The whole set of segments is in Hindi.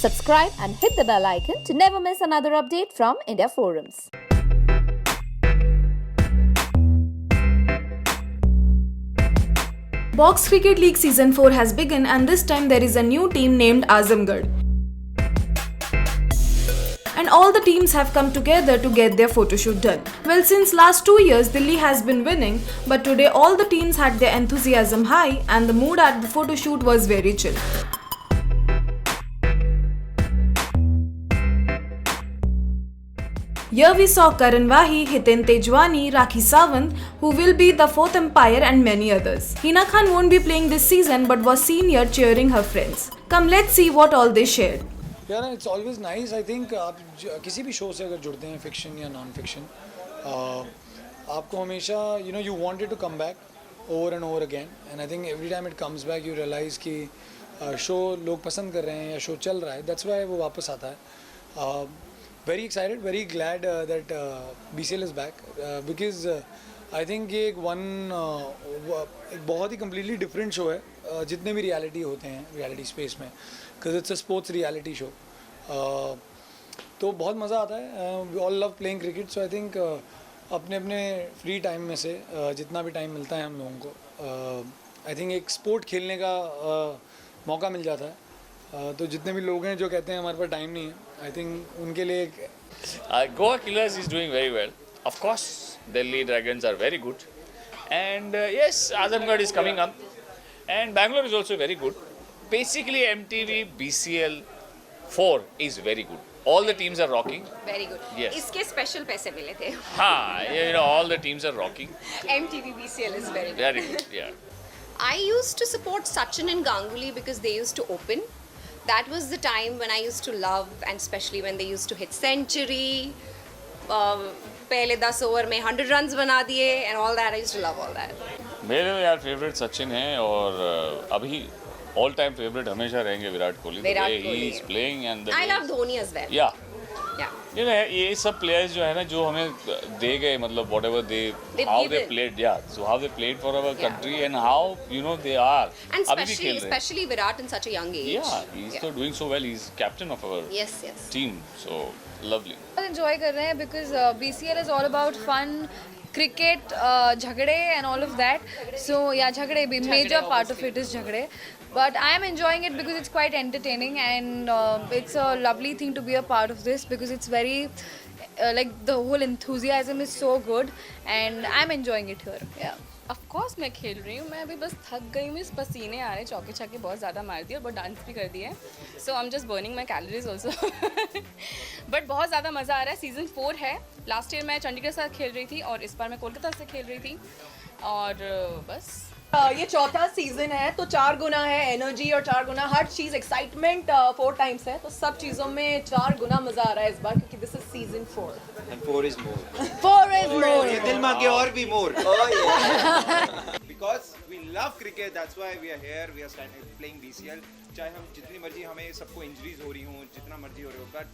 Subscribe and hit the bell icon to never miss another update from India Forums. Box Cricket League Season 4 has begun and this time there is a new team named Azamgarh. And all the teams have come together to get their photoshoot done. Well, since last 2 years Delhi has been winning, but today all the teams had their enthusiasm high and the mood at the photoshoot was very chill. Here we saw Karan Wahi, Hiten Tejwani, Rakhi Sawant, who will be the fourth umpire and many others. Hina Khan won't be playing this season but was seen here cheering her friends. Come, let's see what all they shared. यार it's always nice I think आप किसी भी शो से अगर जुड़ते हैं फिक्शन या नॉन फिक्शन आपको हमेशा you wanted to come back over and over again and I think every time it comes back you realise कि शो लोग पसंद कर रहे हैं या शो चल रहा है दैट्स वाई वो वापस आता है very excited very glad that BCL is back because I think ये एक बहुत ही कम्प्लीटली डिफरेंट शो है जितने भी रियलिटी होते हैं रियलिटी स्पेस में because it's a sports reality show तो बहुत मज़ा आता है we all love playing cricket so I think अपने अपने फ्री टाइम में से जितना भी टाइम मिलता है हम लोगों को आई थिंक एक स्पोर्ट खेलने का मौका मिल जाता है तो जितने भी लोग हैं जो कहते हैं हमारे पास टाइम नहीं है आई थिंक उनके लिए एक Goa Killers is doing very well. Of course, Delhi Dragons are very good. And yes, Azamgarh is coming up. And Bangalore is also very good. Basically, MTV BCL 4 is very good. All the teams are rocking. Very good. Yes. इसके स्पेशल पैसे मिले थे. All the teams are rocking. MTV BCL is very good. Very good, yeah. I used to support Sachin and Ganguly because they used to open. That was the time when I used to love, and especially when they used to hit century. पहले 10 ओवर में 100 runs बना दिए and all that. I used to love all that. मेरे यार फेवरेट सचिन है और अभी ऑल टाइम फेवरेट हमेशा रहेंगे विराट कोहली. विराट ही Kohli. Is playing and I love Dhoni as well. या Yeah. ये सब प्लेयर्स जो है ना जो हमें दे गए मतलब whatever they how they played so how they played for our country and how they are And अभी भी खेल रहे हैं. especially Virat in such a young age. He is तो doing so well he is captain of our Yes. Team so lovely. enjoy कर रहे हैं because BCL is all about fun, cricket, झगड़े and all of that. So yeah, झगड़े भी major part of it is झगड़े. But I am enjoying it because it's quite entertaining and it's a lovely thing to be a part of this because it's very like the whole enthusiasm is so good and I'm enjoying it here. Yeah. Of course मैं खेल रही हूँ. मैं अभी बस थक गई हूँ. इस पसीने आ रहे, चौके छक्के बहुत ज़्यादा मार दिए और बहुत डांस भी कर दिए. So I am just burning my calories also. But बहुत ज़्यादा मज़ा आ रहा है. सीज़न 4 है. लास्ट ईयर मैं चंडीगढ़ के साथ खेल रही थी और इस बार मैं कोलकाता से खेल रही थी और बस. ये चौथा सीजन है तो 4 गुना है एनर्जी और 4 गुना हर चीज एक्साइटमेंट 4 टाइम्स है तो सब चीजों में 4 गुना मजा आ रहा है इस बार क्योंकि this is season 4 And 4 is more. 4 is more. ये दिल मांगे और भी more. Because we love cricket, that's why we are here. We are playing BCL. चाहे हम जितनी मर्जी हमें सबको इंजरीज हो रही हों, जितना मर्जी हो रही हो, but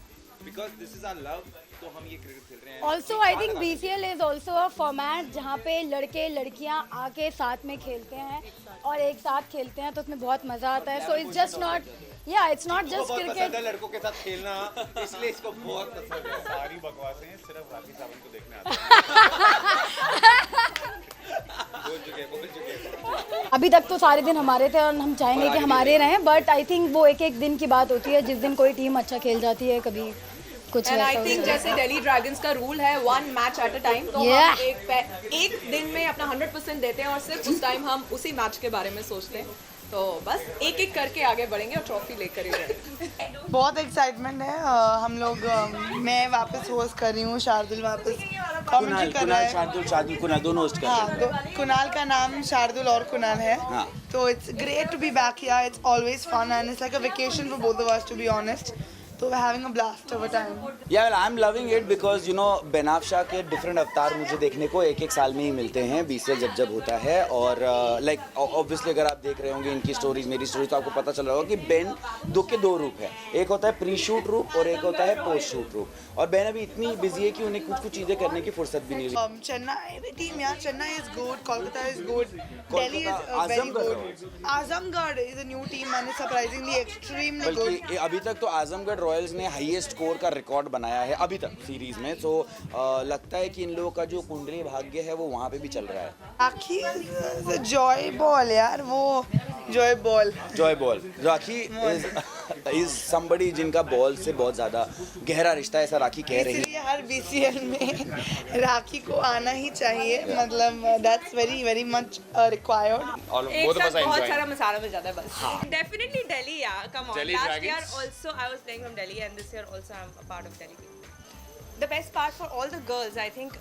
because this is our love, तो हम ये क्रिकेट खेल रहे हैं. Also, I think BCL is also a format जहाँ पे लड़के लड़कियाँ आके साथ में खेलते हैं और एक साथ खेलते हैं तो उसमें बहुत मज़ा आता है. So it's just not, yeah, it's not just cricket. लड़कों के साथ खेलना इसलिए इसको बहुत पसंद है. सारी बकवासें सिर्फ राखी सावंत को देखने आते हैं. बोल चुके. अभी तक तो सारे दिन हमारे थे और हम चाहेंगे कि हमारे रहें बट आई थिंक वो एक एक दिन की बात होती है. जिस दिन कोई टीम अच्छा खेल जाती है कभी कुछ एंड आई थिंक जैसे दिल्ली ड्रैगन्स का रूल है 1 मैच एट अ टाइम तो हम एक दिन में अपना 100% देते हैं और सिर्फ उस टाइम हम उसी मैच के बारे में सोचते हैं. तो बस एक एक करके आगे बढ़ेंगे और ट्रॉफी लेकर ही रहेंगे. बहुत एक्साइटमेंट है. हम लोग मैं वापस होस्ट कर रही हूँ. शार्दुल वापस कमेंट्री कर रहा है. शार्दुल कुणाल दोनों होस्ट कर रहे हैं. हाँ, कुणाल का नाम शार्दुल और कुणाल है. तो it's great to be back here. It's always fun and it's like a vacation for both of us to be honest. तो we're having a blast over time. Yeah, well, I'm loving it because you know Benafsha के डिफरेंट अवतार मुझे देखने को एक साल में ही मिलते हैं BCL जब होता है और लाइक ऑब्वियसली अगर आप देख रहे होंगे इनकी स्टोरीज मेरी स्टोरीज तो आपको पता चल रहा होगा कि बेन दो रूप है, एक होता है प्री शूट रूप और एक होता है पोस्ट शूट रूप और बेन अभी इतनी बिजी है कि उन्हें कुछ चीज़ें करने की फुर्सत भी नहीं मिली। Chennai team, yeah, Chennai is good, Kolkata is good, Delhi is very good. Azamgarh is a new team and is surprisingly extremely good. बल्कि अभी तक तो आजमगढ़ रॉयल्स ने हाईएस्ट स्कोर का रिकॉर्ड बनाया है अभी तक सीरीज में, तो लगता है कि इन लोगों का जो कुंडली भाग्य है वो वहाँ पे भी चल रहा है। राखी is a joy ball यार, वो joy ball rakhi is somebody जिनका बॉल से बहुत ज़्यादा गहरा रिश्ता है, ऐसा राखी कह रही है। इसलिए हर BCL में राखी को आना ही चाहिए, मतलब that's very much required. एक साथ बहुत सारा मसाला मिल जाता है बस। Definitely Delhi, yeah, come on. Last year also I was playing from Delhi and this year also I'm a part of Delhi. The best part for all the girls, I think,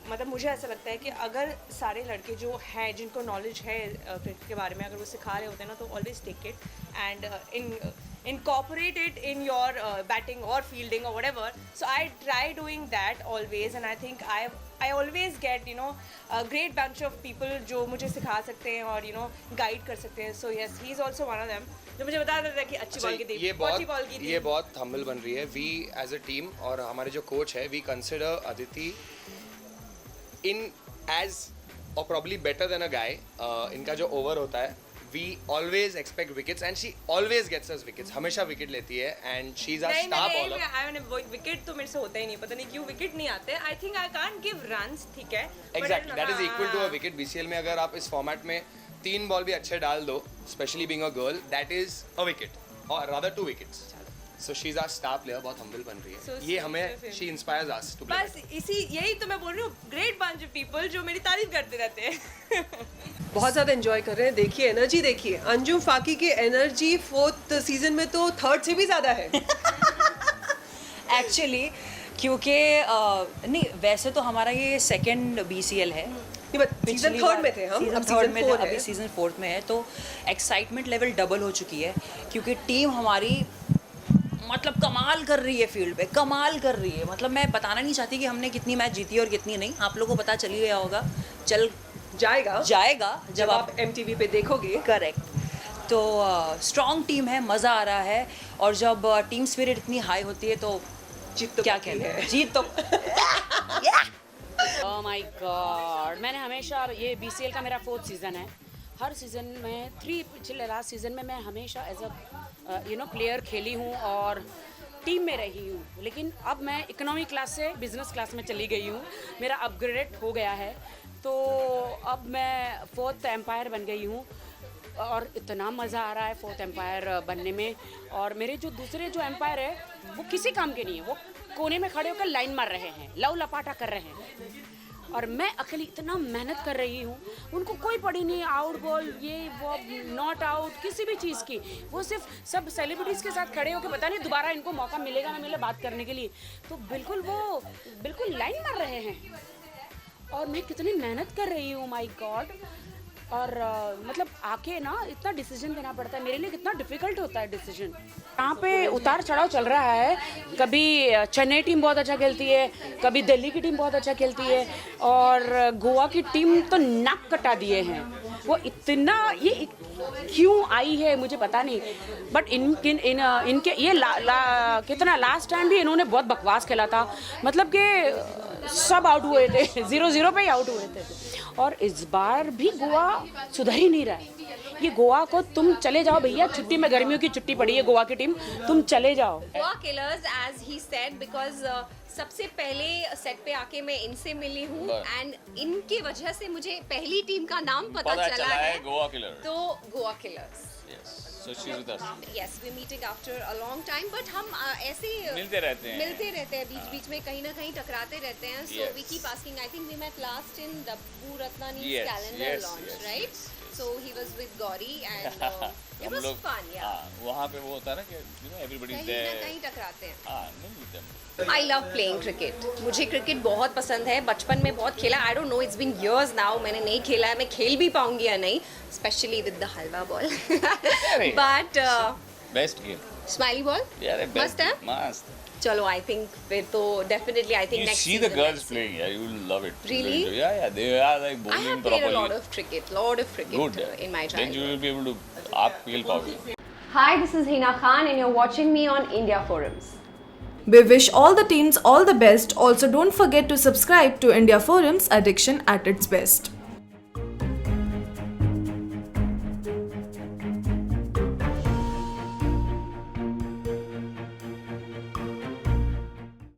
मतलब मुझे ऐसा लगता है कि अगर सारे लड़के जो हैं जिनको नॉलेज है क्रिकेट के बारे में अगर वो सिखा रहे होते हैं ना तो always take it and incorporate it in your batting or fielding or whatever. So I try doing that always and I think I always get a great bunch of people जो मुझे सिखा सकते हैं और guide कर सकते हैं. So yes, he is also one of them. जो मुझे बता देता है कि अच्छी बॉल की थी, अच्छी बॉल की थी. ये बहुत humble बन रही है. We as a team और हमारे जो कोच है, we consider Aditi in as or probably better than a guy. इनका जो ओवर होता है we always expect wickets and she always gets us wickets. हमेशा विकेट लेती है and she's our star bowler. नहीं, विकेट तो मेरे से होता ही नहीं, पता नहीं क्यों विकेट नहीं आते. I think I can't give runs, ठीक है. Exactly, that is equal to a wicket. BCL में अगर आप इस फॉर्मेट में 3 बॉल भी अच्छे डाल दो, especially being a girl, that is a wicket or rather 2 wickets. So she's our star player, बहुत humble बन रही है. So ये हमें she inspires us to play. बस यही तो मैं बोल रही हूँ, great bunch of people जो मेरी तारीफ करते रहते हैं. बहुत ज़्यादा एंजॉय कर रहे हैं. देखिए एनर्जी, देखिए अंजुम फाकी की एनर्जी 4th सीजन में तो 3rd से भी ज़्यादा है. एक्चुअली क्योंकि नहीं वैसे तो हमारा ये 2nd BCL है. सीजन 3rd में थे हम, अब सीजन 4 है. अभी सीजन 4th में है तो एक्साइटमेंट लेवल डबल हो चुकी है क्योंकि टीम हमारी मतलब कमाल कर रही है, फील्ड पे कमाल कर रही है. मतलब मैं बताना नहीं चाहती कि हमने कितनी मैच जीती और कितनी नहीं, आप लोगों को पता चल ही गया होगा, चल जाएगा जब आप MTV पे देखोगे. करेक्ट. तो स्ट्रॉन्ग टीम है, मज़ा आ रहा है और जब टीम स्पिरिट इतनी हाई होती है तो जीत तो क्या कहते हैं, जीत तो ओह माय गॉड. मैंने हमेशा ये BCL का मेरा 4th सीज़न है. हर सीज़न में 3 पिछले लास्ट सीज़न में मैं हमेशा एज अ प्लेयर खेली हूँ और टीम में रही हूँ. लेकिन अब मैं इकोनॉमी क्लास से बिजनेस क्लास में चली गई हूँ, मेरा अपग्रेड हो गया है. तो अब मैं 4th एम्पायर बन गई हूँ और इतना मज़ा आ रहा है 4th एम्पायर बनने में. और मेरे जो दूसरे जो एम्पायर है वो किसी काम के नहीं है, वो कोने में खड़े होकर लाइन मार रहे हैं, लव लपाटा कर रहे हैं और मैं अकेली इतना मेहनत कर रही हूँ. उनको कोई पड़ी नहीं आउट बॉल, ये वो नॉट आउट किसी भी चीज़ की. वो सिर्फ सब सेलिब्रिटीज़ के साथ खड़े होकर पता नहीं दोबारा इनको मौका मिलेगा ना मिले बात करने के लिए. तो बिल्कुल लाइन मार रहे हैं और मैं कितनी मेहनत कर रही हूँ, माय गॉड. और मतलब आके ना इतना डिसीजन देना पड़ता है, मेरे लिए कितना डिफ़िकल्ट होता है डिसीजन. यहाँ पे उतार चढ़ाव चल रहा है. कभी चेन्नई टीम बहुत अच्छा खेलती है, कभी दिल्ली की टीम बहुत अच्छा खेलती है और गोवा की टीम तो नाक कटा दिए हैं. वो इतना ये क्यों आई है मुझे पता नहीं. बट इनके ये कितना लास्ट टाइम भी इन्होंने बहुत बकवास खेला था. मतलब कि सब आउट हुए थे, 0-0 पे ही आउट हुए थे. और इस बार भी गोवा सुधर ही नहीं रहा है. ये गोवा को तुम चले जाओ भैया, छुट्टी में गर्मियों की छुट्टी पड़ी है गोवा की टीम, तुम चले जाओ. Goa killers as he said because सबसे पहले सेट पे आके मैं इनसे मिली हूँ एंड इनके वजह से मुझे पहली टीम का नाम पता चला है गोवा किलर. तो Goa killers. So she's with us. Yes, we're meeting after a long time, but हम ऐसे मिलते रहते हैं बीच में कहीं ना कहीं टकराते रहते हैं. So we keep asking. I think we met last in Dabbu Ratnani's calendar launch, right? So he was with Gauri and it was fun, yeah. वहाँ पे वो होता है ना कि everybody is there. कहीं ना कहीं टकराते हैं. नहीं मिलते हम. I love playing cricket. मुझे क्रिकेट बहुत पसंद है. बचपन में बहुत खेला. I don't know, it's been years now. मैंने नहीं खेला है. मैं खेल भी पाऊंगी या नहीं, especially with the halwa ball. But Best game. Smiley ball? Yeah, the best. Must है? Must. चलो आई थिंक फिर तो definitely I think You next see the season, girls let's see. playing, yeah, you will love it. Really? Yeah, they are like I bowling have played a properly. lot of cricket Good. in my Then childhood. you will be able to आप feel पाओगे. Hi, this is Hina Khan and you're watching me on India Forums. We wish all the teams all the best. Also, don't forget to subscribe to India Forums, Addiction at its best.